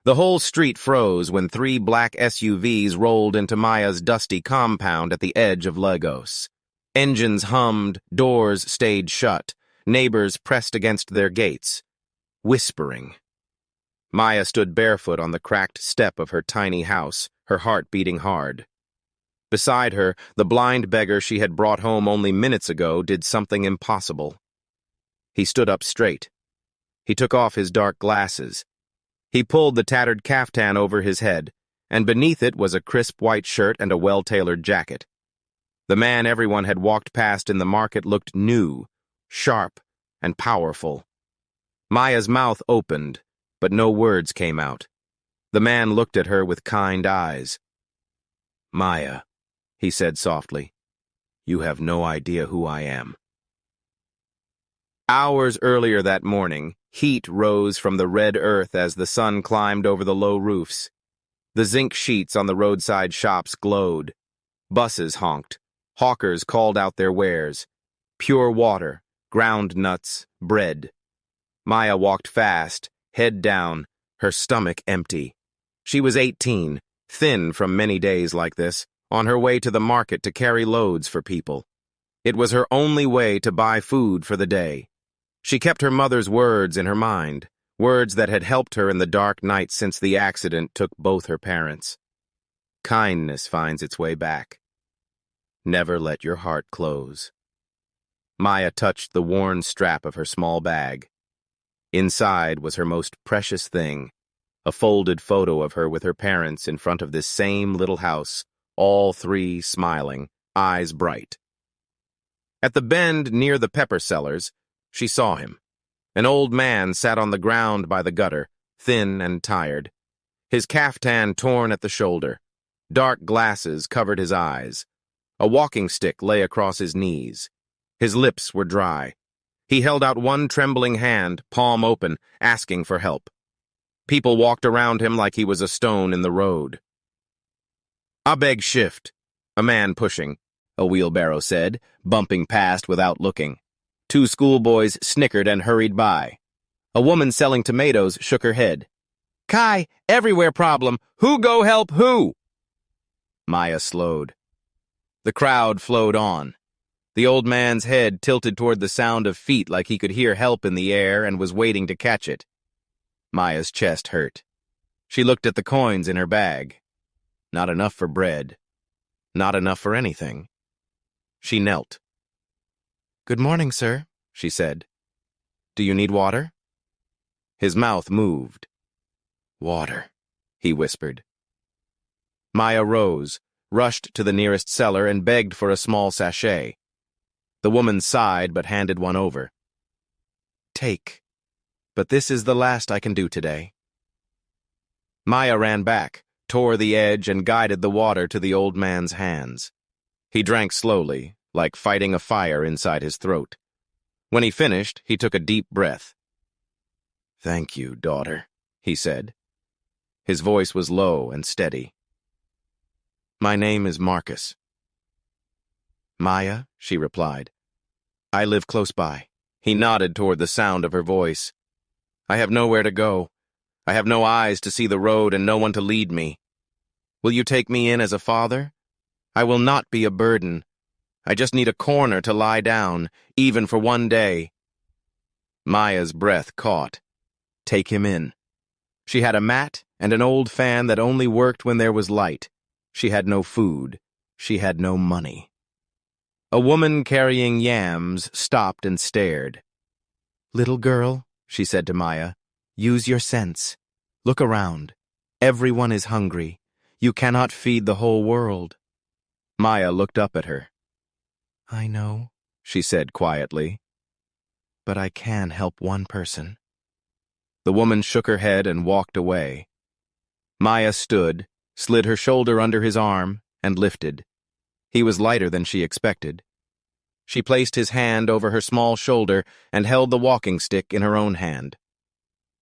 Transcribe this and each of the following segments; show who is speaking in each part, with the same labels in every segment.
Speaker 1: The whole street froze when 3 black SUVs rolled into Maya's dusty compound at the edge of Lagos. Engines hummed, doors stayed shut, neighbors pressed against their gates, whispering. Maya stood barefoot on the cracked step of her tiny house, her heart beating hard. Beside her, the blind beggar she had brought home only minutes ago did something impossible. He stood up straight. He took off his dark glasses. He pulled the tattered caftan over his head, and beneath it was a crisp white shirt and a well-tailored jacket. The man everyone had walked past in the market looked new, sharp, and powerful. Maya's mouth opened, but no words came out. The man looked at her with kind eyes. "Maya," he said softly, "you have no idea who I am." Hours earlier that morning, heat rose from the red earth as the sun climbed over the low roofs. The zinc sheets on the roadside shops glowed. Buses honked. Hawkers called out their wares. Pure water, ground nuts, bread. Maya walked fast, head down, her stomach empty. She was 18, thin from many days like this, on her way to the market to carry loads for people. It was her only way to buy food for the day. She kept her mother's words in her mind, words that had helped her in the dark night since the accident took both her parents. Kindness finds its way back. Never let your heart close. Maya touched the worn strap of her small bag. Inside was her most precious thing, a folded photo of her with her parents in front of this same little house, all 3 smiling, eyes bright. At the bend near the pepper sellers, she saw him. An old man sat on the ground by the gutter, thin and tired. His caftan torn at the shoulder. Dark glasses covered his eyes. A walking stick lay across his knees. His lips were dry. He held out one trembling hand, palm open, asking for help. People walked around him like he was a stone in the road. "I beg shift," a man pushing, a wheelbarrow said, bumping past without looking. 2 schoolboys snickered and hurried by. A woman selling tomatoes shook her head. "Kai, everywhere problem. Who go help who?" Maya slowed. The crowd flowed on. The old man's head tilted toward the sound of feet like he could hear help in the air and was waiting to catch it. Maya's chest hurt. She looked at the coins in her bag. Not enough for bread. Not enough for anything. She knelt. "Good morning, sir," she said. "Do you need water?" His mouth moved. "Water," he whispered. Maya rose, rushed to the nearest cellar, and begged for a small sachet. The woman sighed but handed one over. "Take, but this is the last I can do today." Maya ran back, tore the edge, and guided the water to the old man's hands. He drank slowly, like fighting a fire inside his throat. When he finished, he took a deep breath. "Thank you, daughter," he said. His voice was low and steady. "My name is Marcus." "Maya," she replied. "I live close by." He nodded toward the sound of her voice. "I have nowhere to go. I have no eyes to see the road and no one to lead me. Will you take me in as a father? I will not be a burden. I just need a corner to lie down, even for one day." Maya's breath caught. Take him in. She had a mat and an old fan that only worked when there was light. She had no food. She had no money. A woman carrying yams stopped and stared. "Little girl," she said to Maya, "use your sense. Look around. Everyone is hungry. You cannot feed the whole world." Maya looked up at her. "I know," she said quietly, "but I can help one person." The woman shook her head and walked away. Maya stood, slid her shoulder under his arm, and lifted. He was lighter than she expected. She placed his hand over her small shoulder and held the walking stick in her own hand.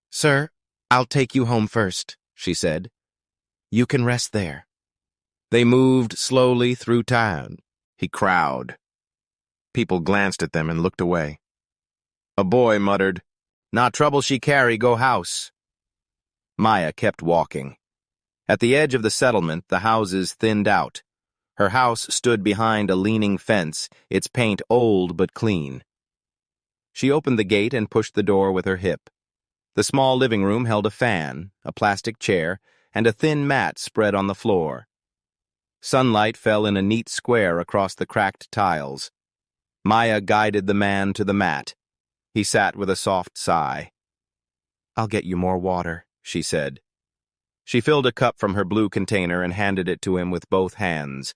Speaker 1: "Sir, I'll take you home first," she said. "You can rest there." They moved slowly through town. He crowed. People glanced at them and looked away. A boy muttered, "Not trouble she carry, go house." Maya kept walking. At the edge of the settlement, the houses thinned out. Her house stood behind a leaning fence, its paint old but clean. She opened the gate and pushed the door with her hip. The small living room held a fan, a plastic chair, and a thin mat spread on the floor. Sunlight fell in a neat square across the cracked tiles. Maya guided the man to the mat. He sat with a soft sigh. "I'll get you more water," she said. She filled a cup from her blue container and handed it to him with both hands.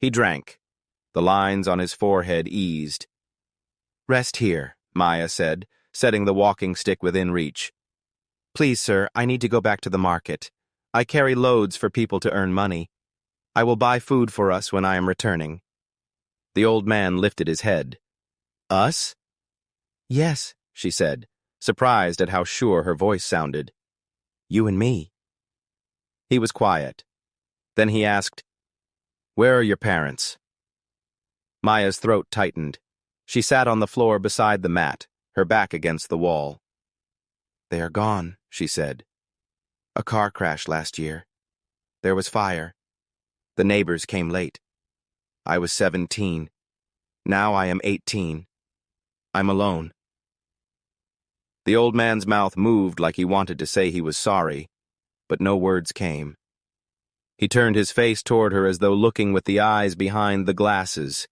Speaker 1: He drank. The lines on his forehead eased. "Rest here," Maya said, setting the walking stick within reach. "Please, sir, I need to go back to the market. I carry loads for people to earn money. I will buy food for us when I am returning." The old man lifted his head. "Us?" "Yes," she said, surprised at how sure her voice sounded. "You and me." He was quiet. Then he asked, "Where are your parents?" Maya's throat tightened. She sat on the floor beside the mat, her back against the wall. "They are gone," she said. "A car crash last year. There was fire. The neighbors came late. I was 17. Now I am 18. I'm alone." The old man's mouth moved like he wanted to say he was sorry, but no words came. He turned his face toward her as though looking with the eyes behind the glasses.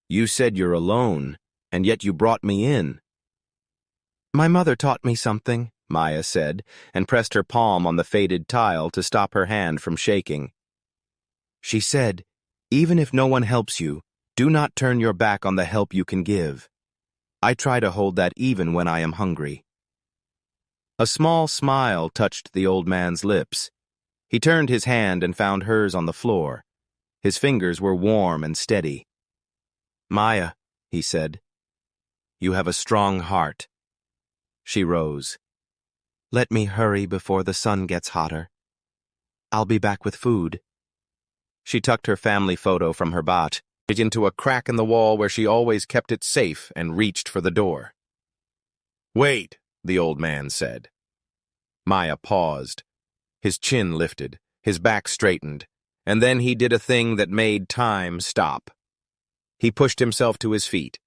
Speaker 1: "You said you're alone, and yet you brought me in." "My mother taught me something," Maya said, and pressed her palm on the faded tile to stop her hand from shaking. "She said, even if no one helps you, do not turn your back on the help you can give. I try to hold that even when I am hungry." A small smile touched the old man's lips. He turned his hand and found hers on the floor. His fingers were warm and steady. "Maya," he said, "you have a strong heart." She rose. "Let me hurry before the sun gets hotter. I'll be back with food." She tucked her family photo from her bot into a crack in the wall where she always kept it safe and reached for the door. "Wait," the old man said. Maya paused. His chin lifted, his back straightened, and then he did a thing that made time stop. He pushed himself to his feet.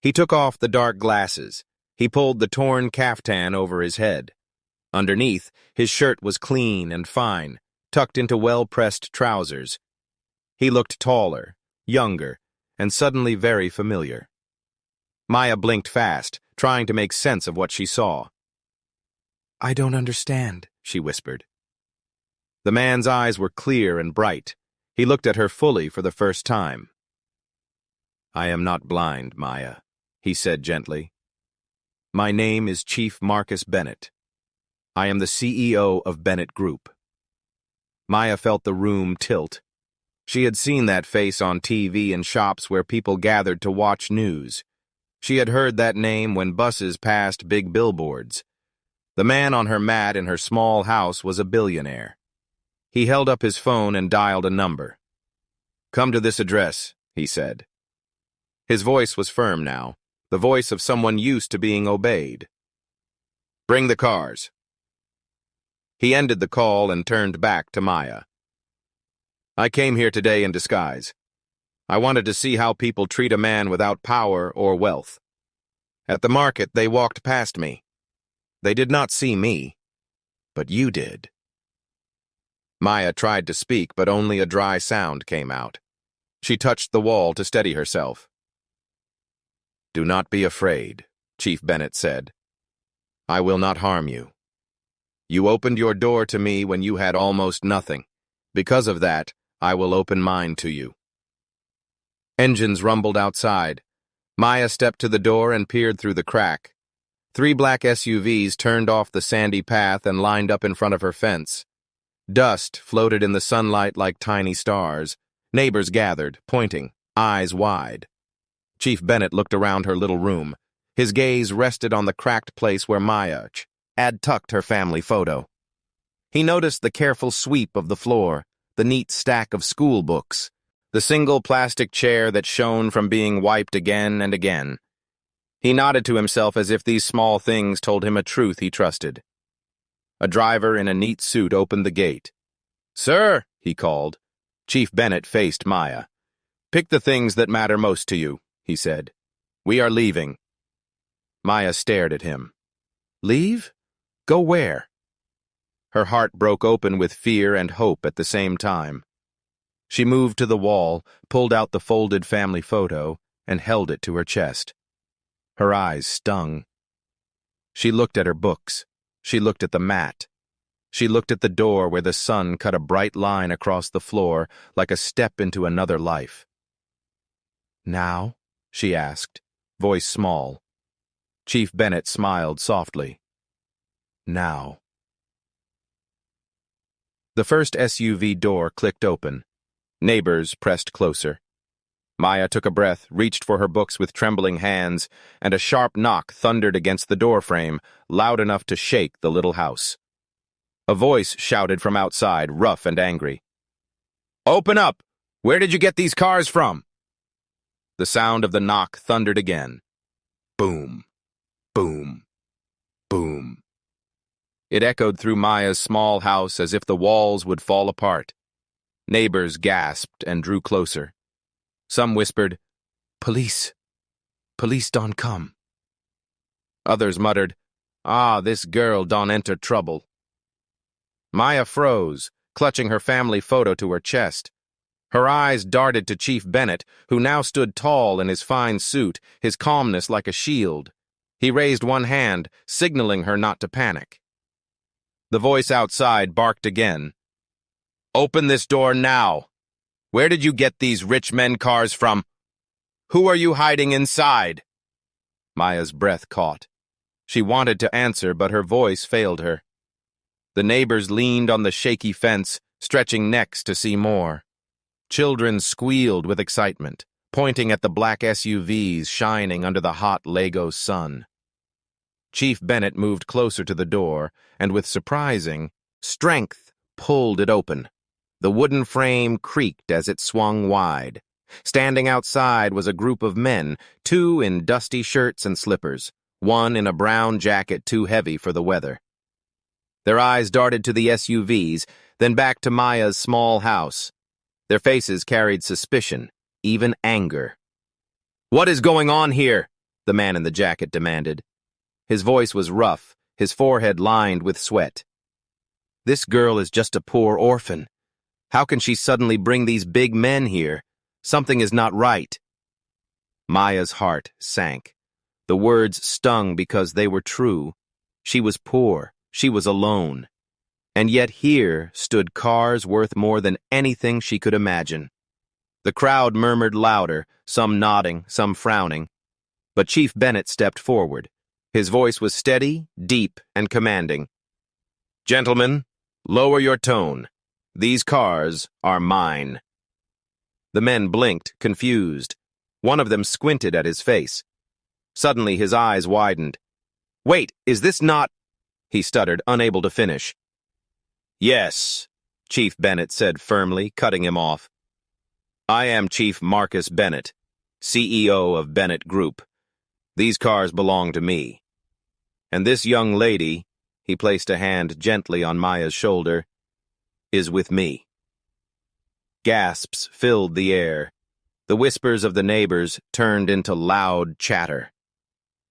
Speaker 1: He took off the dark glasses. He pulled the torn caftan over his head. Underneath, his shirt was clean and fine, tucked into well-pressed trousers. He looked taller, younger, and suddenly very familiar. Maya blinked fast, trying to make sense of what she saw. "I don't understand," she whispered. The man's eyes were clear and bright. He looked at her fully for the first time. "I am not blind, Maya," he said gently. "My name is Chief Marcus Bennett. I am the CEO of Bennett Group." Maya felt the room tilt. She had seen that face on TV in shops where people gathered to watch news. She had heard that name when buses passed big billboards. The man on her mat in her small house was a billionaire. He held up his phone and dialed a number. "Come to this address," he said. His voice was firm now, the voice of someone used to being obeyed. "Bring the cars." He ended the call and turned back to Maya. "I came here today in disguise. I wanted to see how people treat a man without power or wealth. At the market, they walked past me. They did not see me, but you did." Maya tried to speak, but only a dry sound came out. She touched the wall to steady herself. "Do not be afraid," Chief Bennett said. "I will not harm you. You opened your door to me when you had almost nothing. Because of that, I will open mine to you." Engines rumbled outside. Maya stepped to the door and peered through the crack. 3 black SUVs turned off the sandy path and lined up in front of her fence. Dust floated in the sunlight like tiny stars. Neighbors gathered, pointing, eyes wide. Chief Bennett looked around her little room. His gaze rested on the cracked place where Maya had tucked her family photo. He noticed the careful sweep of the floor, the neat stack of school books, the single plastic chair that shone from being wiped again and again. He nodded to himself as if these small things told him a truth he trusted. A driver in a neat suit opened the gate. "Sir," he called. Chief Bennett faced Maya. "Pick the things that matter most to you," he said. "We are leaving." Maya stared at him. "Leave? Go where?" Her heart broke open with fear and hope at the same time. She moved to the wall, pulled out the folded family photo, and held it to her chest. Her eyes stung. She looked at her books. She looked at the mat. She looked at the door where the sun cut a bright line across the floor like a step into another life. "Now?" she asked, voice small. Chief Bennett smiled softly. "Now." The first SUV door clicked open. Neighbors pressed closer. Maya took a breath, reached for her books with trembling hands, and a sharp knock thundered against the doorframe, loud enough to shake the little house. A voice shouted from outside, rough and angry. "Open up! Where did you get these cars from?" The sound of the knock thundered again. Boom, boom, boom. It echoed through Maya's small house as if the walls would fall apart. Neighbors gasped and drew closer. Some whispered, "Police. Police don't come." Others muttered, This girl don't enter trouble." Maya froze, clutching her family photo to her chest. Her eyes darted to Chief Bennett, who now stood tall in his fine suit, his calmness like a shield. He raised one hand, signaling her not to panic. The voice outside barked again. "Open this door now! Where did you get these rich men cars from? Who are you hiding inside?" Maya's breath caught. She wanted to answer, but her voice failed her. The neighbors leaned on the shaky fence, stretching necks to see more. Children squealed with excitement, pointing at the black SUVs shining under the hot Lagos sun. Chief Bennett moved closer to the door, and with surprising strength pulled it open. The wooden frame creaked as it swung wide. Standing outside was a group of men, two in dusty shirts and slippers, one in a brown jacket too heavy for the weather. Their eyes darted to the SUVs, then back to Maya's small house. Their faces carried suspicion, even anger. "What is going on here?" the man in the jacket demanded. His voice was rough, his forehead lined with sweat. "This girl is just a poor orphan. How can she suddenly bring these big men here? Something is not right." Maya's heart sank. The words stung because they were true. She was poor. She was alone. And yet here stood cars worth more than anything she could imagine. The crowd murmured louder, some nodding, some frowning. But Chief Bennett stepped forward. His voice was steady, deep, and commanding. "Gentlemen, lower your tone. These cars are mine." The men blinked, confused. One of them squinted at his face. Suddenly his eyes widened. "Wait, is this not—" he stuttered, unable to finish. "Yes," Chief Bennett said firmly, cutting him off. "I am Chief Marcus Bennett, CEO of Bennett Group. These cars belong to me. And this young lady," he placed a hand gently on Maya's shoulder, "is with me." Gasps filled the air. The whispers of the neighbors turned into loud chatter.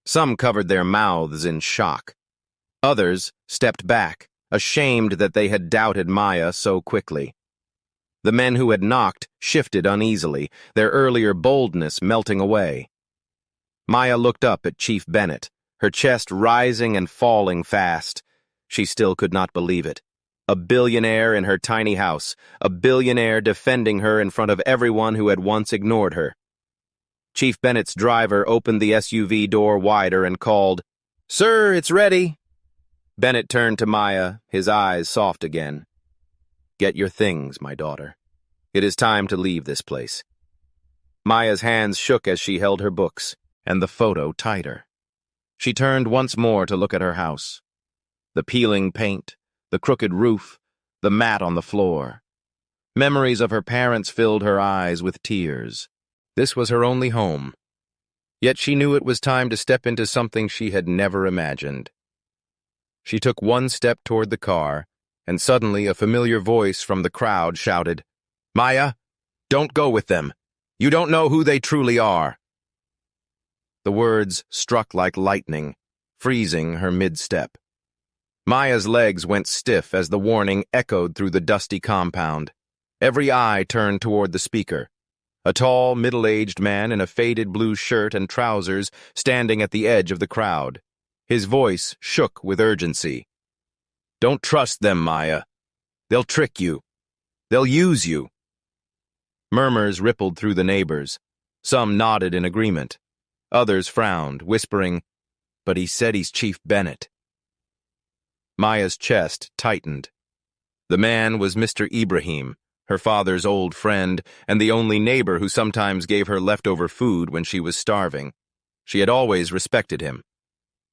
Speaker 1: Some covered their mouths in shock. Others stepped back, ashamed that they had doubted Maya so quickly. The men who had knocked shifted uneasily, their earlier boldness melting away. Maya looked up at Chief Bennett, her chest rising and falling fast. She still could not believe it. A billionaire in her tiny house, a billionaire defending her in front of everyone who had once ignored her. Chief Bennett's driver opened the SUV door wider and called, "Sir, it's ready." Bennett turned to Maya, his eyes soft again. "Get your things, my daughter. It is time to leave this place." Maya's hands shook as she held her books, and the photo tighter. She turned once more to look at her house. The peeling paint, the crooked roof, the mat on the floor. Memories of her parents filled her eyes with tears. This was her only home. Yet she knew it was time to step into something she had never imagined. She took one step toward the car, and suddenly a familiar voice from the crowd shouted, "Maya, don't go with them. You don't know who they truly are." The words struck like lightning, freezing her mid-step. Maya's legs went stiff as the warning echoed through the dusty compound. Every eye turned toward the speaker, a tall, middle-aged man in a faded blue shirt and trousers standing at the edge of the crowd. His voice shook with urgency. "Don't trust them, Maya. They'll trick you. They'll use you." Murmurs rippled through the neighbors. Some nodded in agreement. Others frowned, whispering, "But he said he's Chief Bennett." Maya's chest tightened. The man was Mr. Ibrahim, her father's old friend, and the only neighbor who sometimes gave her leftover food when she was starving. She had always respected him.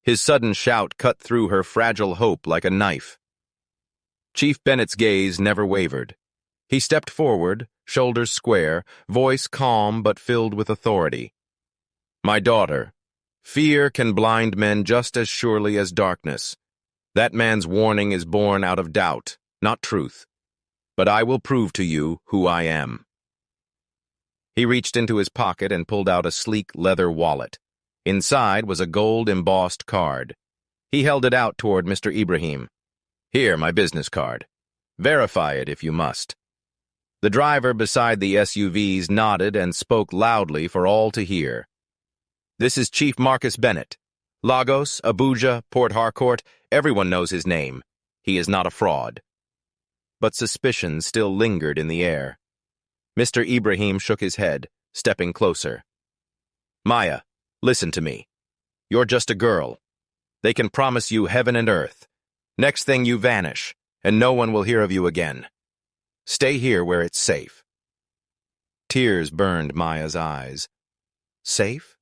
Speaker 1: His sudden shout cut through her fragile hope like a knife. Chief Bennett's gaze never wavered. He stepped forward, shoulders square, voice calm but filled with authority. "My daughter, fear can blind men just as surely as darkness. That man's warning is born out of doubt, not truth. But I will prove to you who I am." He reached into his pocket and pulled out a sleek leather wallet. Inside was a gold-embossed card. He held it out toward Mr. Ibrahim. "Here, my business card. Verify it if you must." The driver beside the SUVs nodded and spoke loudly for all to hear. "This is Chief Marcus Bennett. Lagos, Abuja, Port Harcourt, everyone knows his name. He is not a fraud." But suspicion still lingered in the air. Mr. Ibrahim shook his head, stepping closer. "Maya, listen to me. You're just a girl. They can promise you heaven and earth. Next thing you vanish, and no one will hear of you again. Stay here where it's safe." Tears burned Maya's eyes. Safe?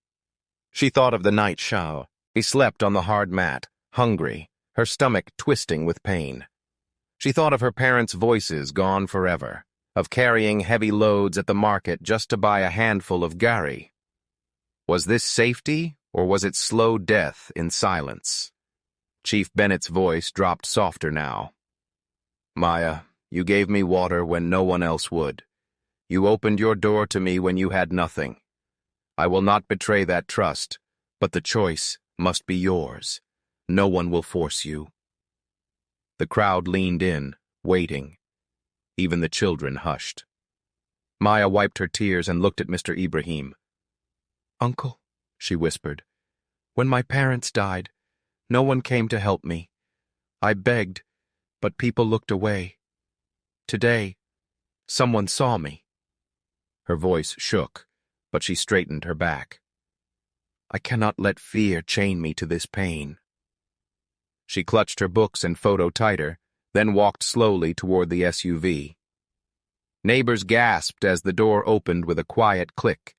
Speaker 1: She thought of the night Shao. He slept on the hard mat, hungry, her stomach twisting with pain. She thought of her parents' voices gone forever, of carrying heavy loads at the market just to buy a handful of gari. Was this safety, or was it slow death in silence? Chief Bennett's voice dropped softer now. "Maya, you gave me water when no one else would. You opened your door to me when you had nothing. I will not betray that trust, but the choice must be yours. No one will force you." The crowd leaned in, waiting. Even the children hushed. Maya wiped her tears and looked at Mr. Ibrahim. "Uncle," she whispered, "when my parents died, no one came to help me. I begged, but people looked away. Today, someone saw me." Her voice shook, but she straightened her back. "I cannot let fear chain me to this pain." She clutched her books and photo tighter, then walked slowly toward the SUV. Neighbors gasped as the door opened with a quiet click.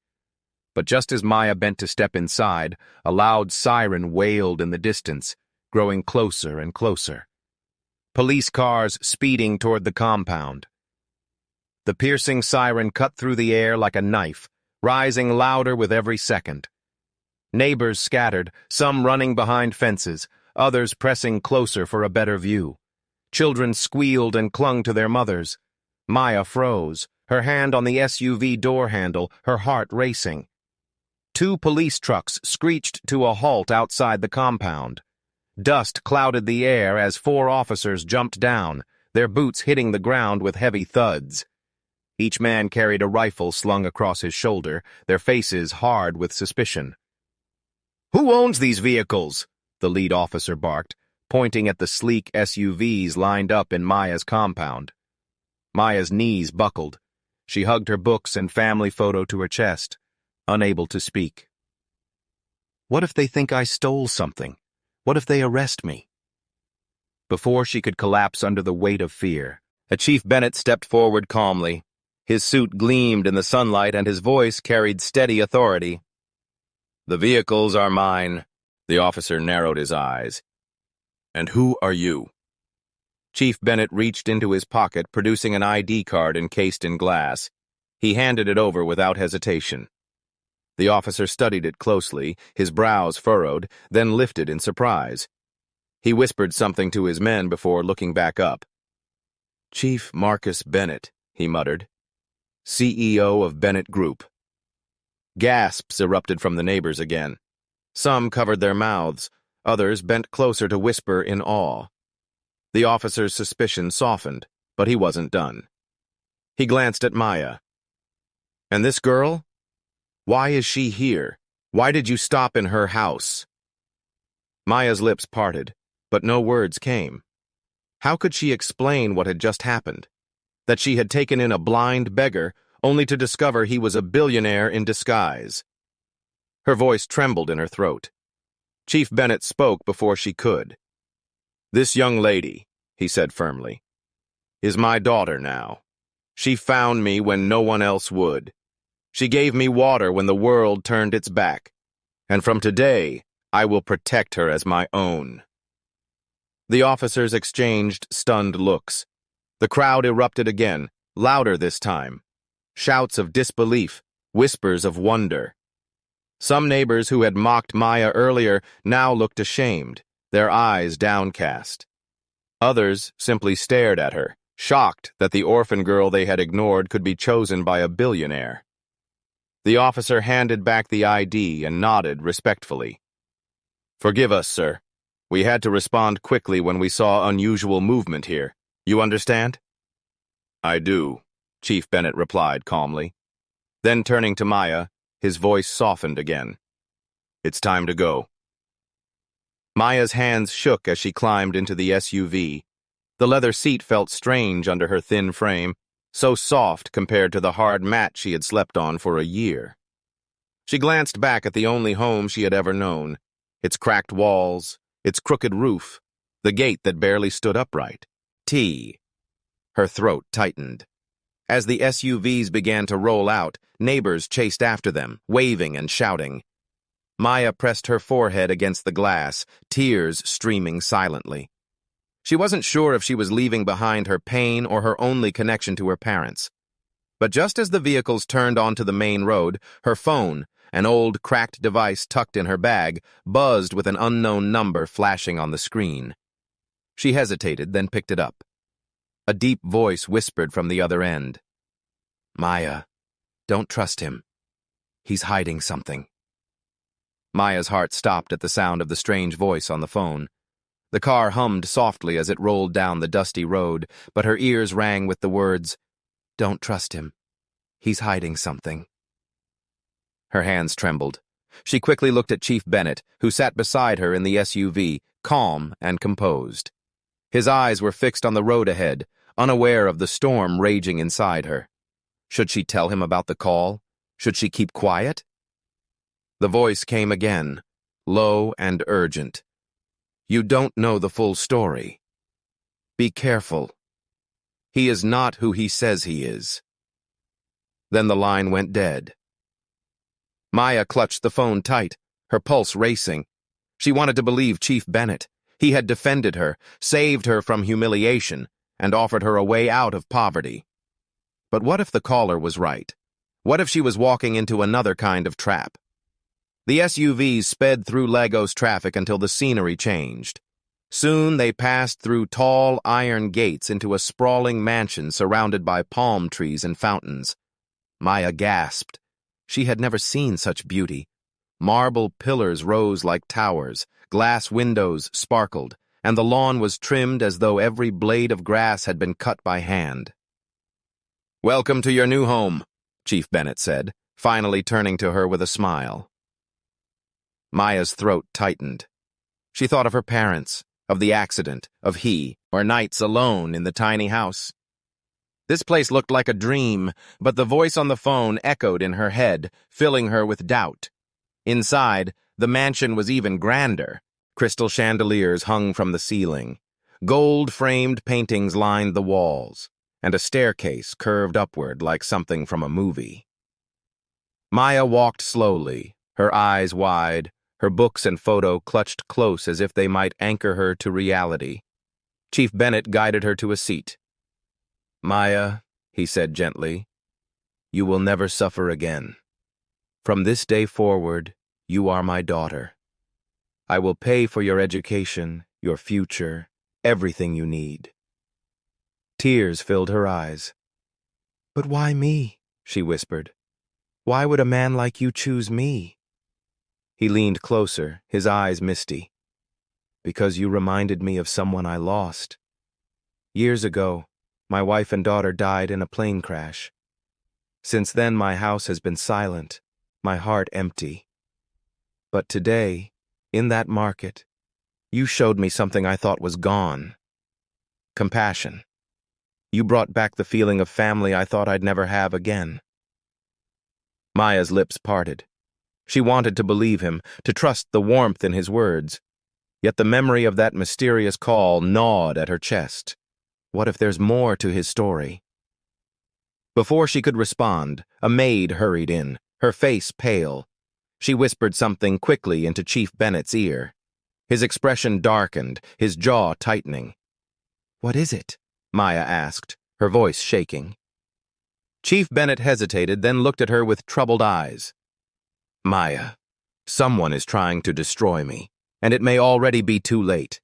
Speaker 1: But just as Maya bent to step inside, a loud siren wailed in the distance, growing closer and closer. Police cars speeding toward the compound. The piercing siren cut through the air like a knife, rising louder with every second. Neighbors scattered, some running behind fences, others pressing closer for a better view. Children squealed and clung to their mothers. Maya froze, her hand on the SUV door handle, her heart racing. 2 police trucks screeched to a halt outside the compound. Dust clouded the air as 4 officers jumped down, their boots hitting the ground with heavy thuds. Each man carried a rifle slung across his shoulder, their faces hard with suspicion. "Who owns these vehicles?" the lead officer barked, pointing at the sleek SUVs lined up in Maya's compound. Maya's knees buckled. She hugged her books and family photo to her chest, unable to speak. What if they think I stole something? What if they arrest me? Before she could collapse under the weight of fear, Chief Bennett stepped forward calmly. His suit gleamed in the sunlight and his voice carried steady authority. "The vehicles are mine." The officer narrowed his eyes. "And who are you?" Chief Bennett reached into his pocket, producing an ID card encased in glass. He handed it over without hesitation. The officer studied it closely, his brows furrowed, then lifted in surprise. He whispered something to his men before looking back up. "Chief Marcus Bennett," he muttered. "CEO of Bennett Group." Gasps erupted from the neighbors again. Some covered their mouths, others bent closer to whisper in awe. The officer's suspicion softened, but he wasn't done. He glanced at Maya. "And this girl? Why is she here? Why did you stop in her house?" Maya's lips parted, but no words came. How could she explain what had just happened? That she had taken in a blind beggar, only to discover he was a billionaire in disguise. Her voice trembled in her throat. Chief Bennett spoke before she could. "This young lady," he said firmly, "is my daughter now. She found me when no one else would. She gave me water when the world turned its back. And from today, I will protect her as my own." The officers exchanged stunned looks. The crowd erupted again, louder this time. Shouts of disbelief, whispers of wonder. Some neighbors who had mocked Maya earlier now looked ashamed, their eyes downcast. Others simply stared at her, shocked that the orphan girl they had ignored could be chosen by a billionaire. The officer handed back the ID and nodded respectfully. "Forgive us, sir. We had to respond quickly when we saw unusual movement here. You understand?" "I do," Chief Bennett replied calmly. Then turning to Maya, his voice softened again. "It's time to go." Maya's hands shook as she climbed into the SUV. The leather seat felt strange under her thin frame, so soft compared to the hard mat she had slept on for a year. She glanced back at the only home she had ever known, its cracked walls, its crooked roof, the gate that barely stood upright. Tea. Her throat tightened. As the SUVs began to roll out, neighbors chased after them, waving and shouting. Maya pressed her forehead against the glass, tears streaming silently. She wasn't sure if she was leaving behind her pain or her only connection to her parents. But just as the vehicles turned onto the main road, her phone, an old cracked device tucked in her bag, buzzed with an unknown number flashing on the screen. She hesitated, then picked it up. A deep voice whispered from the other end. "Maya, don't trust him. He's hiding something." Maya's heart stopped at the sound of the strange voice on the phone. The car hummed softly as it rolled down the dusty road, but her ears rang with the words, "Don't trust him. He's hiding something." Her hands trembled. She quickly looked at Chief Bennett, who sat beside her in the SUV, calm and composed. His eyes were fixed on the road ahead, unaware of the storm raging inside her. Should she tell him about the call? Should she keep quiet? The voice came again, low and urgent. "You don't know the full story. Be careful. He is not who he says he is." Then the line went dead. Maya clutched the phone tight, her pulse racing. She wanted to believe Chief Bennett. He had defended her, saved her from humiliation, and offered her a way out of poverty. But what if the caller was right? What if she was walking into another kind of trap? The SUVs sped through Lagos traffic until the scenery changed. Soon they passed through tall iron gates into a sprawling mansion surrounded by palm trees and fountains. Maya gasped. She had never seen such beauty. Marble pillars rose like towers, glass windows sparkled, and the lawn was trimmed as though every blade of grass had been cut by hand. "Welcome to your new home," Chief Bennett said, finally turning to her with a smile. Maya's throat tightened. She thought of her parents, of the accident, of her nights alone in the tiny house. This place looked like a dream, but the voice on the phone echoed in her head, filling her with doubt. Inside, the mansion was even grander. Crystal chandeliers hung from the ceiling. Gold-framed paintings lined the walls, and a staircase curved upward like something from a movie. Maya walked slowly, her eyes wide, her books and photo clutched close as if they might anchor her to reality. Chief Bennett guided her to a seat. "Maya," he said gently, "you will never suffer again. From this day forward, you are my daughter. I will pay for your education, your future, everything you need. Tears filled her eyes. "But why me?" she whispered. "Why would a man like you choose me?" He leaned closer, his eyes misty. "Because you reminded me of someone I lost. Years ago, my wife and daughter died in a plane crash. Since then, my house has been silent, my heart empty. But today, in that market, you showed me something I thought was gone. Compassion. You brought back the feeling of family I thought I'd never have again." Maya's lips parted. She wanted to believe him, to trust the warmth in his words. Yet the memory of that mysterious call gnawed at her chest. What if there's more to his story? Before she could respond, a maid hurried in, her face pale. She whispered something quickly into Chief Bennett's ear. His expression darkened, his jaw tightening. "What is it?" Maya asked, her voice shaking. Chief Bennett hesitated, then looked at her with troubled eyes. "Maya, someone is trying to destroy me, and it may already be too late.